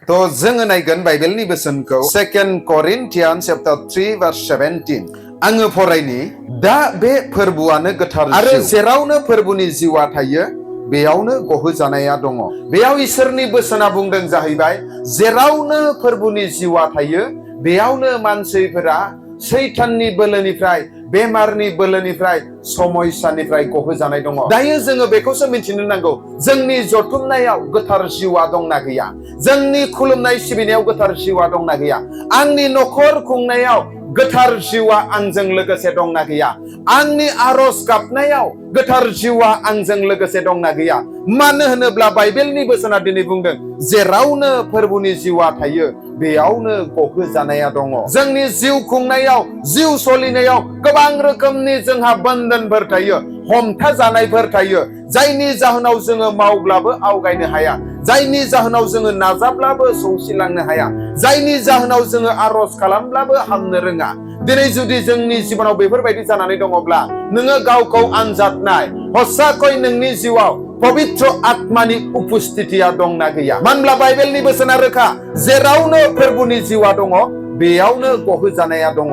तो जोङो नायगोन बाइबेलनि बोसोनखौ 2 Corinthians chapter 3 verse 17 आङो फरायनि दा बे फोरबोआनो गोथार आरो जेरावनो फोरबोनि जिउआ थायो बेयावनो गहोजानाया दङ। बेयाव इसोरनि बोसोना बुंदों जाहैबाय जेरावनो फोरबोनि जिउआ थायो बेयावनो मानसिफोरा सैताननि बोलोनिफ्राय बेमारनि बोलोनिफ्राय समयसानिफ्राय गहोजानाय दङ। दायो जोङो बेखौसो मिथिनो नांगौ जोंनि जथुमनायाव गोथार जिउआ दंना गैया, जोंनि खुलुमनाय सिबिनायाव गोथार जिउआ दंना गैया, आंनि नखर खुंनायाव गोथार जिउआ आंजों लोगोसे दंना गैया, आंनि आरज गाबनायाव गोथार जिउआ आंजों लोगोसे दंना गैया। मानो होनोब्ला बाइबेलनि बोसोना दिनै बुंदों जेरावनो फोरबोनि जिउआ थायो बेयावनो गहोजानाया दङ। जोंनि जिउ खुंनायाव जिउ सोलिनायाव गोबां रोखोमनि जोंहा बन्धनफोर थायो, हमथा जानायफोर थायो, जायनि जाहोनाव जोङो मावब्लाबो आवगायनो हाया, जायनि जाहोनाव जोङो नाजाब्लाबो सौसिलांनो हाया, जायनि जाहोनाव जोङो आरज खालामब्लाबो हामनो रोङा। दिनै जुदि जोंनि जिबनाव बेफोरबायदि जानानै दङब्ला नोङो गावखौ आनजाद नाय, हसाखै नोंनि जिउआव पवित्र आत्मानि उपस्थितिया दंना गैया। मानोब्ला बाइबेलनि बोसोना रोखा जेरावनो फोरबोनि जिउआ दङ बेयावनो गहोजानाया दङ।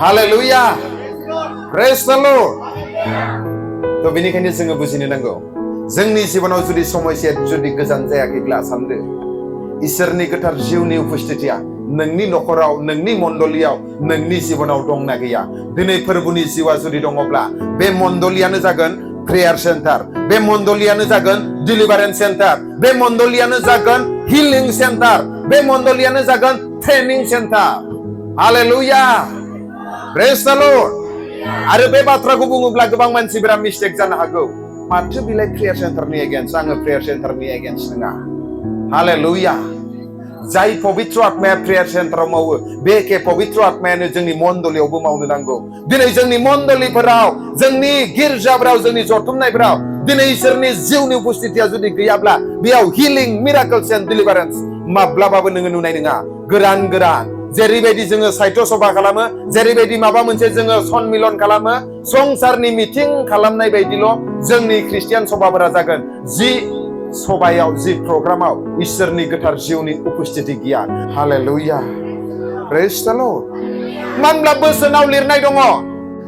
हालेलुया, प्रेज द लर्ड। तो बेनिखायनो जोङो बुजिनो नांगौ जोंनि जिबनाव जुदि समस्याया जुदि गोजान जायाखैब्ला सानदो इसोरनि गोथार जिउनि उपस्थितिया नोंनि नखराव, नोंनि मण्डलियाव, नोंनि जिबनाव दंना गैया। दिनै फोरबोनि जिउआ जुदि दङब्ला बे मण्डलियानो जागोन प्रेयार सेन्टार, बे मण्डलियानो जागोन डिलिभारेन्स सेन्टार, बे मण्डलियानो जागोन हिलिं सेन्टार, बे मण्डलियानो जागोन ट्रेनिं सेन्टार। हालेलुया, प्रेज द लर्ड। आरो बे बाथ्राखौ बुङोब्ला गोबां मानसिफोरा मिस्टेक जानो हागौ, माथो बिलाय प्रेयार सेन्टारनि एगेन्स्ट, आङो प्रेयार सेन्टारनि एगेन्स्ट नङा। हालेलुया, जाय पवित्र आत्माया प्रेयार सेन्टाराव मावो बे एखे पवित्र आत्मायानो जोंनि मण्डलियावबो मावनो नांगौ। दिनै जोंनि मण्डलिफोराव, जोंनि गिर्जाफोराव, जोंनि जथुमनायफोराव दिनै इसोरनि जिउनि उपस्थितिया जुदि गैयाब्ला बेयाव हिलिं, मिराकल्स एन्ड डिलिभारेन्स माब्लाबाबो नोङो नुनाय नङा। गोरान गोरान जेरैबायदि जोङो साहित्य सभा खालामो, जेरैबायदि माबा मोनसे जोङो सन्मिलन खालामो, संसारनि मिटिं खालामनाय बायदिल' जोंनि ख्रिस्टियान सभाफोरा जागोन जि सभायाव, जि प्रग्रामाव इसोरनि गोथार जिउनि उपस्थिति गैया। हालेलुया, प्रेज द लर्ड। मानोब्ला बोसोनाव लिरनाय दङ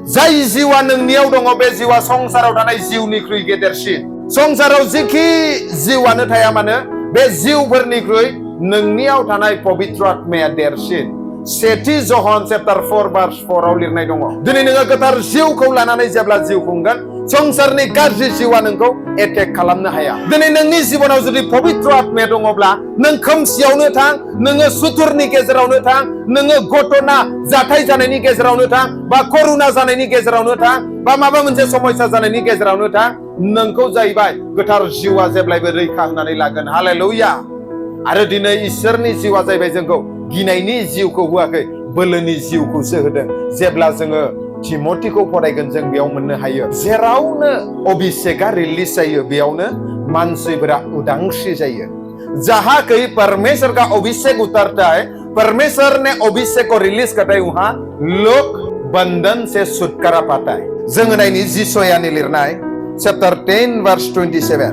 जाय जिउआ नोंनियाव दङ बे जिउआ संसाराव थानाय जिउनिख्रुइ गेदेरसिन। संसाराव जेखि जिउआनो थाया मानो बे जिउफोरनिख्रुइ नोंनियाव थानाय पवित्र आत्माया देरसिन। 2 जहन चैप्टार 4 verse 4 आव लिरनाय दङ दिनै नोङो गोथार जिउखौ लानानै जेब्ला जिउ खुंगोन संसारनि गाज्रि जिउआ नोंखौ एटेक खालामनो हाया। दिनै नोंनि जिबनाव जुदि पवित्र आत्माया दङब्ला नों खोमसियावनो थां, नोङो सुथुरनि गेजेरावनो थां, नोङो घटना जाथाय जानायनि गेजेरावनो थां, बा करुणा जानायनि गेजेरावनो थां, बा माबा मोनसे समस्या जानायनि गेजेरावनो थां, नोंखौ जाहैबाय गोथार जिउआ जेब्लायबो रैखा होनानै लागोन। हालेलुया। आरो दिनै इसोरनि जिउआ जाहैबाय जोंखौ गिनायनि जिउखौ होआखै, बोलोनि जिउखौसो होदों। जेब्ला जोङो थिमथिखौ फरायगोन जों बेयाव मोननो हायो जेरावनो अभिषेकआ रिलीज जायो बेयावनो मानसिफोरा उदांस्रि जायो। जहां कहीं परमेश्वर का अभिषेक उतरता है, परमेश्वर ने अभिषेक को रिलीज करता है, वहां लोग बंधन से छुटकारा पाता है। जोङो नायनि जिसयानि लिरनाय चैप्टर 10 verse 27।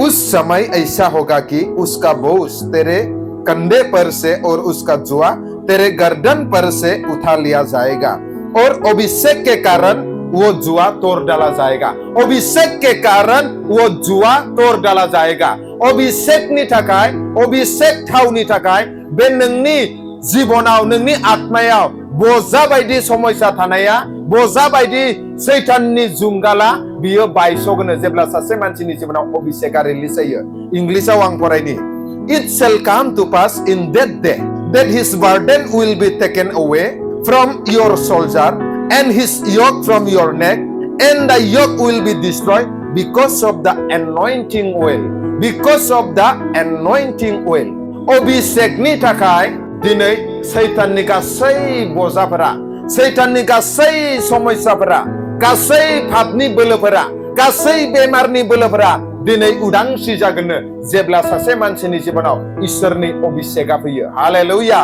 उस समय ऐसा होगा कि उसका बोझ तेरे कंधे पर से और उसका जुआ तेरे गर्दन पर से उठा लिया जाएगा और अभिषेक के कारण वो जुआ तोड़ डाला जाएगा। अभिषेक के कारण वो जुआ तोड़ डाला जाएगा। अभिषेकनि थाखाय, अभिषेक थावनि थाखाय बे नोंनि जिबनाव, नोंनि आत्मायाव बजा बायदि समस्या थानाया, बजा बायदि सैताननि जुंगाला बियो बायसगोन जेब्ला सासे मानसिनि जिबनाव अभिषेकआ रिलीज जायो। इंग्लिशाव आं फरायनि It shall come to pass in that day that his burden will be taken away from your shoulder and his yoke from your neck, and the yoke will be destroyed because of the anointing oil. Because of the anointing oil. अभिषेकनि थाखाय दिनै सैताननि गासै बजाफोरा, सैताननि गासै समस्याफोरा, गासै पापनि बोलोफोरा, गासै बेमारनि बोलोफोरा दिनै उदांस्रि जागोन जेब्ला सासे मानसिनि जिबनाव इसोरनि अभिषेकआ फैयो। हालेलुया,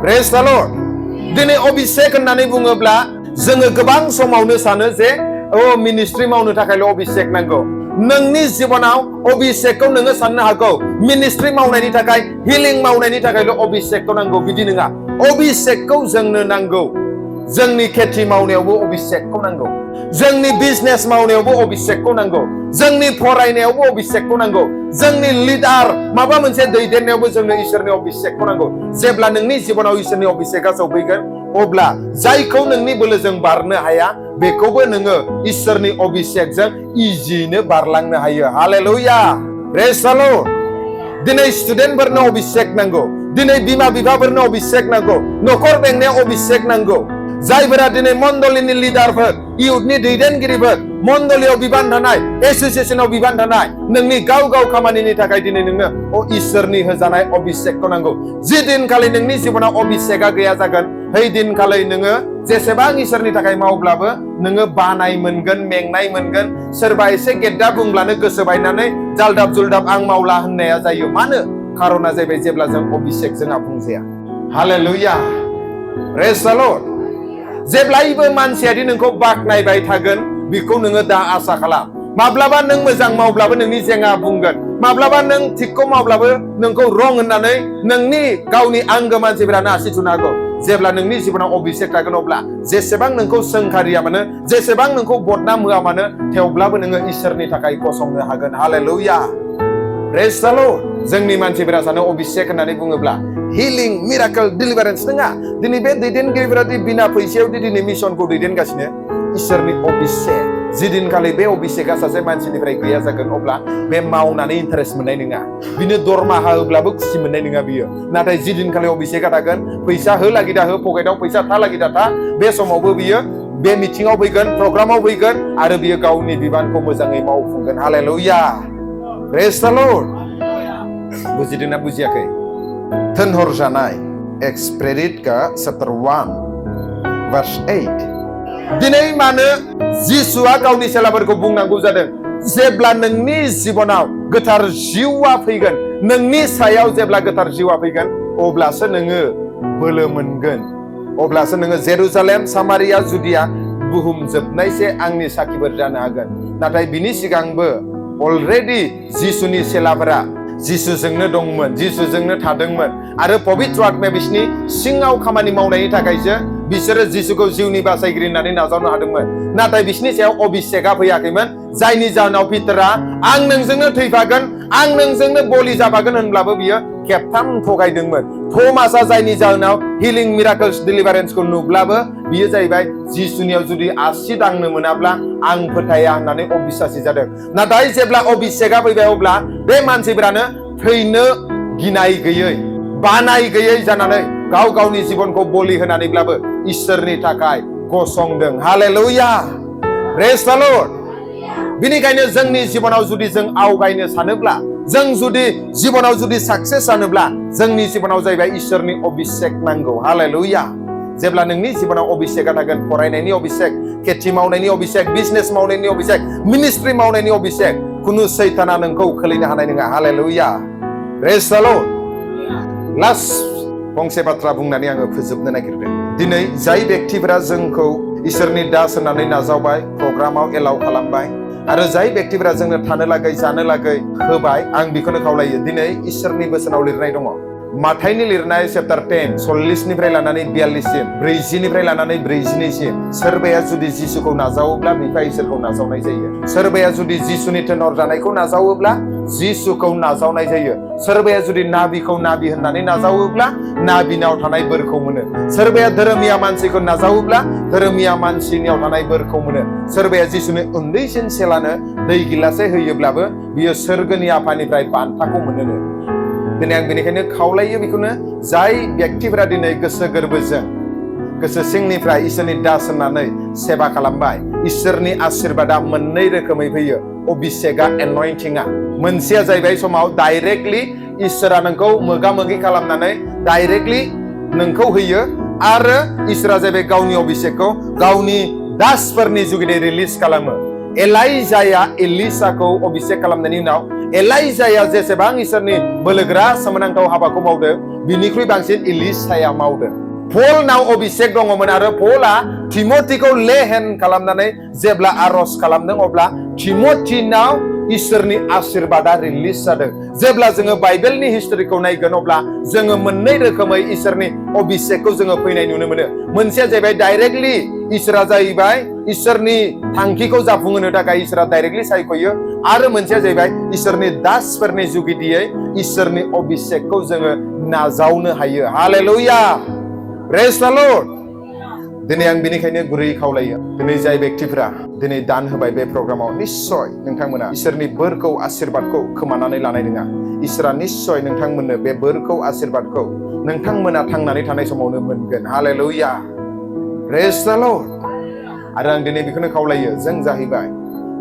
प्रेज द लर्ड। दिनै अभिषेक होननानै बुङोब्ला जोङो गोबां समावनो सानो जे मिनिस्ट्रि मावनो थाखायल' अभिषेक नांगौ। नोंनि जिबनाव अभिषेकखौ नोङो साननो हागौ मिनिस्ट्रि मावनायनि थाखाय हिलिं मावनायनि थाखायल' अभिषेकखौ नांगौ बिदि नङा अभिषेकखौ जोंनो नांगौ जोंनि खेथि मावनायावबो अभिषेकखौ नांगौ जोंनि बिजनेस मावनायावबो अभिषेकखौ नांगौ जोंनि फरायनायावबो अभिषेकखौ नांगौ जोंनि लिडार माबा मोनसे दैदेननायावबो जोंनो इसोरनि अभिषेकखौ नांगौ जेब्ला नोंनि जिबनाव इसोरनि अभिषेकआ सौफैगोन अब्ला जायखौ नोंनि बोलोजों बारनो हाया बेखौबो नोङो इसोरनि अभिषेकजों इजियैनो बारलांनो हायो हालेलुया प्रेज द लर्ड दिनै स्टुडेन्टफोरनो अभिषेक नांगौ दिनै बिमा बिफाफोरनो अभिषेक नांगौ न'खर बेंनायाव अभिषेक नांगौ जायफोरा दिनै मण्डलीनि लिडारफोर इयुथनि दैदेनगिरिफोर मण्डलीयाव बिबान थानाय एसोसिएशनाव बिबान थानाय नोंनि गाव गाव खामानिनि थाखाय दिनै नोंनो इसोरनि होजानाय अभिषेकखौ नांगौ जि दिनखालि नोंनि जिबनाव अभिषेकआ गैया जागोन बै दिनखालि नोङो जेसेबां इसोरनि थाखाय मावब्लाबो नोङो बानाय मोनगोन मेंनाय मोनगोन सोरबा एसे गेद्दा बुंब्लानो गोसो बायनानै जालदाब जुलदाब आं मावला होननाया जायो मानो खारना जाहैबाय जेब्ला जों अभिषेकजों आबुं जाया हालेलुया प्रेज द लर्ड जेब्लायबो मानसियादि नोंखौ बाख्नायबाय थागोन बेखौ नोङो दा आसा खालाम माब्लाबा नों मोजां मावब्लाबो नोंनि जेंना बुंगोन माब्लाबा नों थिगखौ मावब्लाबो नोंखौ रं होननानै नोंनि गावनि आंगो मानसिफोरानो आसि थुनो हागौ जेब्ला नोंनि जिबनाव अभिषेक थागोन अब्ला जेसेबां नोंखौ सोंखारिया मानो जेसेबां नोंखौ बदनाम होआ मानो थेवब्लाबो नोङो इसोरनि थाखाय गसंनो हागोन हालेलुया प्रेज द लर्ड जोंनि मानसिफोरा सानो अभिषेक होननानै बुङोब्ला हिलिं मिराकल डिलिभारेन्स नङा दिनै बे दैदेनगिरिफोरा बिना फैसायाव दिनै मिशनखौ दैदेनगासिनो इसोरनि अभिषेक जि दिनखालि बे अभिषेकआ सासे मानसिनिफ्राय गैया जागोन अब्ला बे मावनानै इन्टारेस्ट मोननाय नङा बिनो दरमाहा होब्लाबो खुसि मोननाय नङा बियो नाथाय जि दिनखालि अभिषेकआ थागोन फैसा हो लागि दा हो पकेटाव फैसा था लागि दा था बे समावबो बियो बे मिटिंआव फैगोन प्रग्रामाव फैगोन आरो बियो गावनि बिबानखौ मोजाङै मावफुंगोन हालेलुया प्रेज द लर्ड बुजिदोंना बुजियाखै थोनहरजानाय एक्सप्रेडिटका चैप्टार 1 verse 8 दिनै मानो जिसुआ गावनि सेलाफोरखौ बुंनांगौ जादों जेब्ला नोंनि जिबनाव गोथार जिउआ फैगोन नोंनि सायाव जेब्ला गोथार जिउआ फैगोन अब्लासो नोङो बोलो मोनगोन अब्लासो नोङो जेरुसालेम सामारिया जुदिया बुहुम जोबनायसे आंनि साखिफोर जानो हागोन नाथाय बिनि सिगांबो अलरेडि जिसुनि सेलाफोरा जिसुजोंनो दंमोन जिसुजोंनो थादोंमोन आरो पबित्र आत्माया बिसोरनि सिङाव खामानि मावनायनि थाखायसो बिसोरो जिसुखौ जिउनि बासायगिरि होननानै नाजावनो हादोंमोन नाथाय बिसोरनि सायाव अभिषेकआ फैयाखैमोन जायनि जाहोनाव पिटारा आं नोंजोंनो थैफागोन आं नोंजोंनो बलि जाफागोन होनब्लाबो बियो खेबथाम थगायदोंमोन थमासआ जायनि जाहोनाव हिलिं मिराकल्स डिलिभारेन्सखौ नुब्लाबो बियो जाहैबाय जिसुनियाव जुदि आसि दांनो मोनाब्ला आं फोथाया होननानै अबिश्वासि जादों नाथाय जेब्ला अभिषेकआ फैबाय अब्ला बे मानसिफोरानो थैनो गिनाय गैयै बानाय गैयै जानानै गाव गावनि जिबनखौ बलि होनानैब्लाबो इसोरनि थाखाय गसंदों हालेलुया प्रेज द लर्ड बिनिखायनो जोंनि जिबनाव जुदि जों आवगायनो सानोब्ला जों जुदि जिबनाव जुदि साक्सेस जानोब्ला जोंनि जिबनाव जाहैबाय इसोरनि अभिषेक नांगौ हालेलुया जेब्ला नोंनि जिबनाव अभिषेकआ थागोन फरायनायनि अभिषेक खेथि मावनायनि अभिषेक बिजनेस मावनायनि अभिषेक मिनिस्ट्रि मावनायनि अभिषेक कुनु सैताना नोंखौ खोलैनो हानाय नङा हालेलुया प्रेज द लर्ड लास्ट फंसे बाथ्रा बुंनानै आङो फोजोबनो नागिरदों दिनै जाय बेक्तिफोरा जोंखौ इसोरनि दास होननानै नाजावबाय प्रग्रामाव एलाउ खालामबाय आरो जाय बेक्तिफोरा जोंनो थानो लागै जानो लागै होबाय आं बेखौनो खावलायो दिनै इसोरनि बोसोनाव लिरनाय दङ माथाइनि लिरनाय चैप्टार 10 40 निफ्राय लानानै 42 सिम 40 निफ्राय लानानै 42 सिम सोरबाया जुदि जिसुखौ नाजावोब्ला बिफा इसोरखौ नाजावनाय जायो सोरबाया जुदि जिसुनि थोनहर जानायखौ नाजावोब्ला जिसुखौ नाजावनाय जायो सोरबाया जुदि नाबिखौ नाबि होननानै नाजावोब्ला नाबिनाव थानाय बोरखौ मोनो सोरबाया धोरोमिया मानसिखौ नाजावोब्ला धोरोमिया मानसिनियाव थानाय बोरखौ मोनो सोरबाया जिसुनि उन्दैसिन सेलानो दै गिलासे होयोब्लाबो बियो सोरगोनि आफानिफ्राय बान्थाखौ मोनो दिनै आं बेनिखायनो खावलायो बेखौनो जाय बेक्तिफोरा दिनै गोसो गोरबोजों गोसो सिंनिफ्राय इसोरनि दास होननानै सेबा खालामबाय इसोरनि आशीर्बादा मोननै रोखोमै फैयो अभिषेकआ एनयन्टिंआ मोनसेया जाहैबाय समाव डाइरेक्टलि इसोरा नोंखौ मोगा-मोगि खालामनानै डाइरेक्टलि नोंखौ होयो आरो इसोरा जाहैबाय गावनि अभिषेकखौ गावनि दासफोरनि जुगिदे रिलिज खालामो एलाइजाया एलिसाखौ अभिषेक खालामनायनि उनाव एलाइजाया जेसेबां इसोरनि बोलोगोरा सोमोनांथाव हाबाखौ मावदों बिनिख्रुइ बांसिन एलिसाया मावदों पलनाव अभिषेक दङमोन आरो पलआ थिमथिखौ ले हेन्ड खालामनानै जेब्ला आरज खालामदों अब्ला थिमथिनाव इसोरनि आशीर्वादा रिलिज जादों। जेब्ला जोङो बाइबेलनि हिस्टरिखौ नायगोन अब्ला जोङो मोननै रोखोमै इसोरनि अभिषेकखौ जोङो फैनाय नुनो मोनो। मोनसेया जाहैबाय डाइरेक्टलि इसोरा जाहैबाय इसोरनि थांखिखौ जाफुंहोनो थाखाय इसोरा डाइरेक्टलि सायख'यो, आरो मोनसेया जाहैबाय इसोरनि दासफोरनि जुगिदियै इसोरनि अभिषेकखौ जोङो नाजावनो हायो। हालेलुया, प्रेज द लर्ड। दिनै आं बेनिखायनो गुरै खावलायो, दिनै जाय व्यक्तिफोरा दिनै दान होबाय बे प्रग्रामाव, निश्चय नोंथांमोना इसोरनि बोरखौ आशीर्बादखौ खोमानानै लानाय नङा। इसोरा निश्चय नोंथांमोननो बे बोरखौ आशीर्बादखौ नोंथांमोना थांनानै थानाय समावनो मोनगोन। हालेलुया, प्रेज द लर्ड। आरो आं दिनै बेखौनो खावलायो, जों जाहैबाय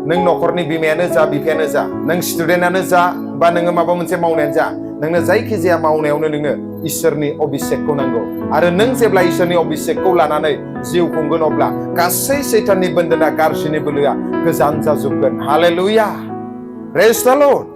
नों न'खरनि बिमायानो जा बिफायानो जा, नों स्टुडेन्टआनो जा बा नोङो माबा मोनसे मावनायानो जा, नोंनो जायखिजाया मावनायावनो नोङो इसोरनि अभिषेकखौ नांगौ। आरो नों जेब्ला इसोरनि अभिषेकखौ लानानै जिउ खुंगोन अब्ला गासै सैताननि बोन्दोना गाज्रिनि बोलोआ गोजान जाजोबगोन। हालेलुया, प्रेज द लर्ड।